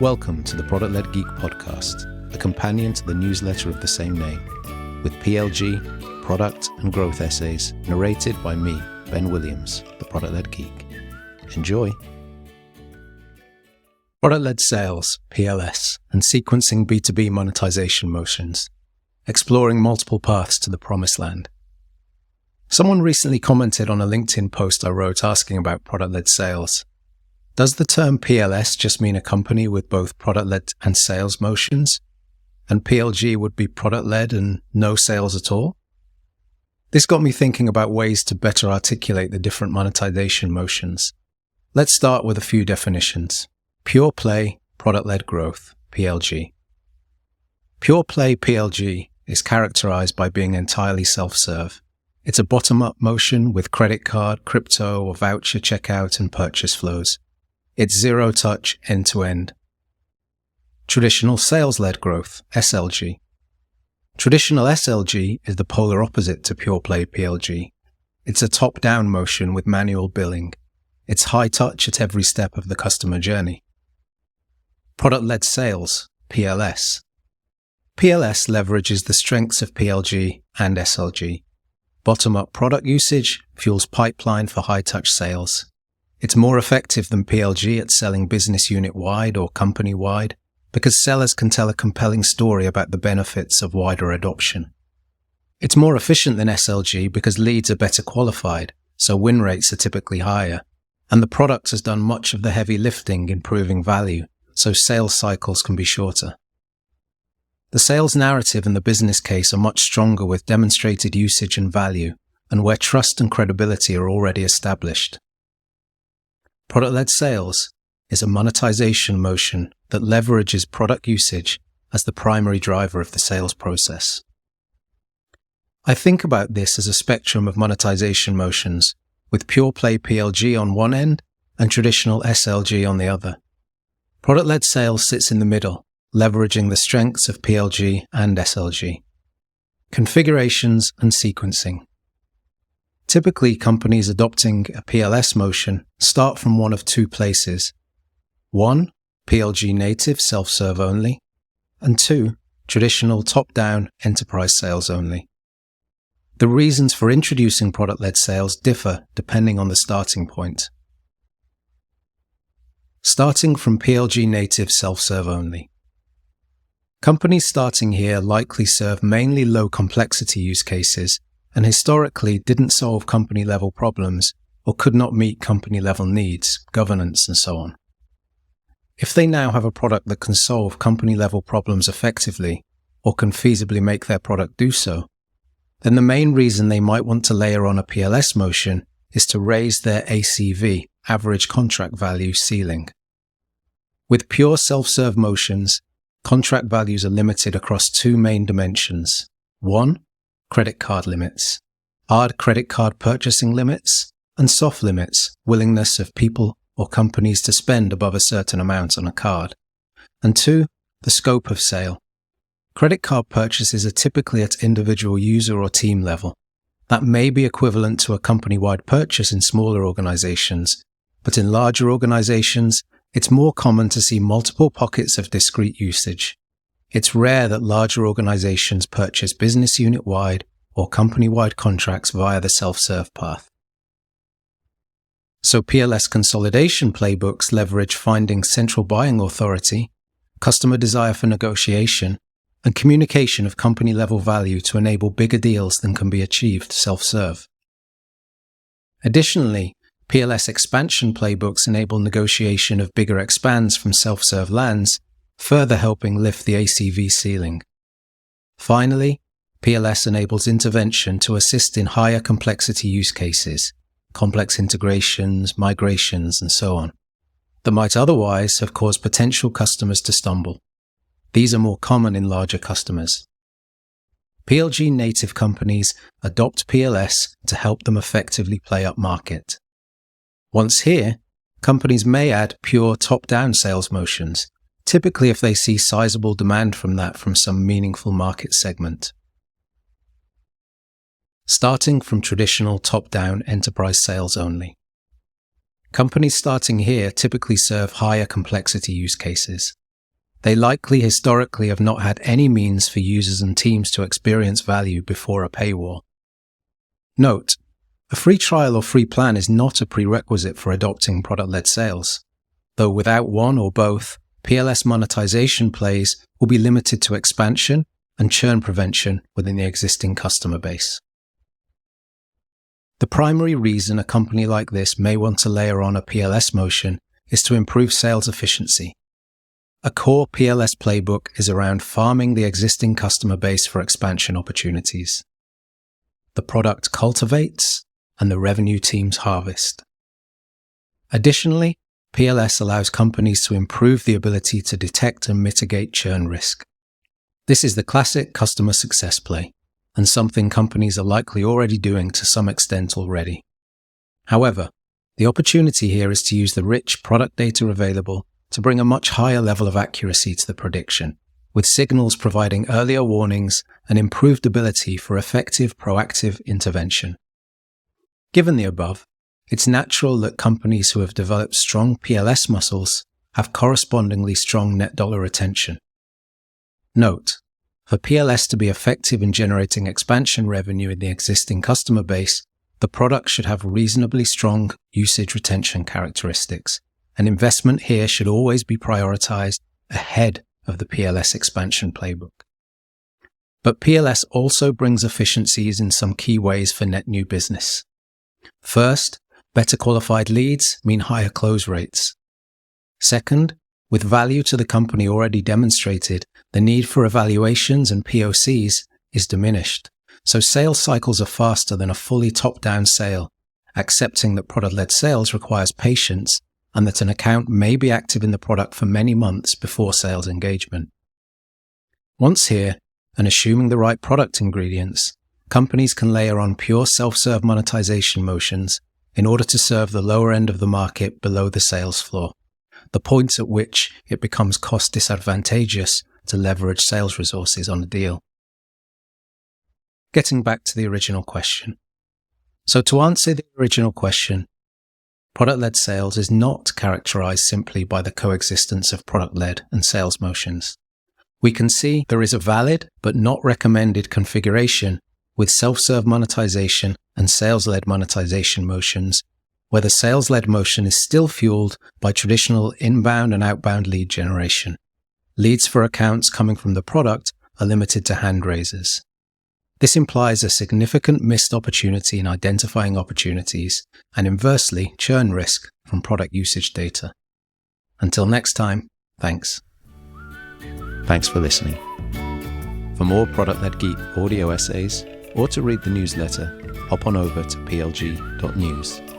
Welcome to the Product-Led Geek podcast, a companion to the newsletter of the same name, with PLG, product and growth essays narrated by me, Ben Williams, the Product-Led Geek. Enjoy! Product-Led Sales, PLS, and sequencing B2B monetization motions, exploring multiple paths to the promised land. Someone recently commented on a LinkedIn post I wrote asking about product-led sales. Does the term PLS just mean a company with both product-led and sales motions? And PLG would be product-led and no sales at all? This got me thinking about ways to better articulate the different monetization motions. Let's start with a few definitions. Pure play, product-led growth, PLG. Pure play PLG is characterized by being entirely self-serve. It's a bottom-up motion with credit card, crypto, or voucher checkout and purchase flows. It's zero-touch, end-to-end. Traditional sales-led growth, SLG. Traditional SLG is the polar opposite to pure play PLG. It's a top-down motion with manual billing. It's high-touch at every step of the customer journey. Product-led sales, PLS. PLS leverages the strengths of PLG and SLG. Bottom-up product usage fuels pipeline for high-touch sales. It's more effective than PLG at selling business unit-wide or company-wide because sellers can tell a compelling story about the benefits of wider adoption. It's more efficient than SLG because leads are better qualified, so win rates are typically higher, and the product has done much of the heavy lifting in proving value, so sales cycles can be shorter. The sales narrative and the business case are much stronger with demonstrated usage and value, and where trust and credibility are already established. Product-led sales is a monetization motion that leverages product usage as the primary driver of the sales process. I think about this as a spectrum of monetization motions, with pure play PLG on one end and traditional SLG on the other. Product-led sales sits in the middle, leveraging the strengths of PLG and SLG. Configurations and sequencing. Typically, companies adopting a PLS motion start from one of two places. 1. PLG native self-serve only, and 2. Traditional top-down enterprise sales only. The reasons for introducing product-led sales differ depending on the starting point. Starting from PLG native self-serve only. Companies starting here likely serve mainly low-complexity use cases and historically didn't solve company-level problems or could not meet company-level needs, governance, and so on. If they now have a product that can solve company-level problems effectively or can feasibly make their product do so, then the main reason they might want to layer on a PLS motion is to raise their ACV, average contract value, ceiling. With pure self-serve motions, contract values are limited across two main dimensions. 1. Credit card limits, hard credit card purchasing limits, and soft limits, willingness of people or companies to spend above a certain amount on a card. And 2, the scope of sale. Credit card purchases are typically at individual user or team level. That may be equivalent to a company-wide purchase in smaller organizations, but in larger organizations, it's more common to see multiple pockets of discrete usage. It's rare that larger organizations purchase business unit-wide or company-wide contracts via the self-serve path. So PLS consolidation playbooks leverage finding central buying authority, customer desire for negotiation, and communication of company-level value to enable bigger deals than can be achieved self-serve. Additionally, PLS expansion playbooks enable negotiation of bigger expands from self-serve lands, further helping lift the ACV ceiling. Finally, PLS enables intervention to assist in higher complexity use cases, complex integrations, migrations, and so on, that might otherwise have caused potential customers to stumble. These are more common in larger customers. PLG native companies adopt PLS to help them effectively play up market. Once here, companies may add pure top-down sales motions, typically if they see sizable demand from that from some meaningful market segment. Starting from traditional top-down enterprise sales only. Companies starting here typically serve higher complexity use cases. they likely historically have not had any means for users and teams to experience value before a paywall. Note, a free trial or free plan is not a prerequisite for adopting product-led sales, though without one or both, PLS monetization plays will be limited to expansion and churn prevention within the existing customer base. The primary reason a company like this may want to layer on a PLS motion is to improve sales efficiency. A core PLS playbook is around farming the existing customer base for expansion opportunities. The product cultivates, and the revenue teams harvest. Additionally, PLS allows companies to improve the ability to detect and mitigate churn risk. This is the classic customer success play, and something companies are likely already doing to some extent already. However, the opportunity here is to use the rich product data available to bring a much higher level of accuracy to the prediction, with signals providing earlier warnings and improved ability for effective proactive intervention. Given the above, it's natural that companies who have developed strong PLS muscles have correspondingly strong net dollar retention. Note, for PLS to be effective in generating expansion revenue in the existing customer base, the product should have reasonably strong usage retention characteristics, and investment here should always be prioritized ahead of the PLS expansion playbook. But PLS also brings efficiencies in some key ways for net new business. First, better qualified leads mean higher close rates. Second, with value to the company already demonstrated, the need for evaluations and POCs is diminished, so sales cycles are faster than a fully top-down sale, accepting that product-led sales requires patience and that an account may be active in the product for many months before sales engagement. Once here, and assuming the right product ingredients, companies can layer on pure self-serve monetization motions in order to serve the lower end of the market below the sales floor, the point at which it becomes cost disadvantageous to leverage sales resources on a deal. Getting back to the original question. So to answer the original question, product-led sales is not characterized simply by the coexistence of product-led and sales motions. We can see there is a valid but not recommended configuration with self-serve monetization and sales-led monetization motions, where the sales-led motion is still fueled by traditional inbound and outbound lead generation. Leads for accounts coming from the product are limited to hand raisers. This implies a significant missed opportunity in identifying opportunities and inversely churn risk from product usage data. Until next time, thanks. Thanks for listening. For more Product-Led Geek audio essays or to read the newsletter, hop on over to plg.news.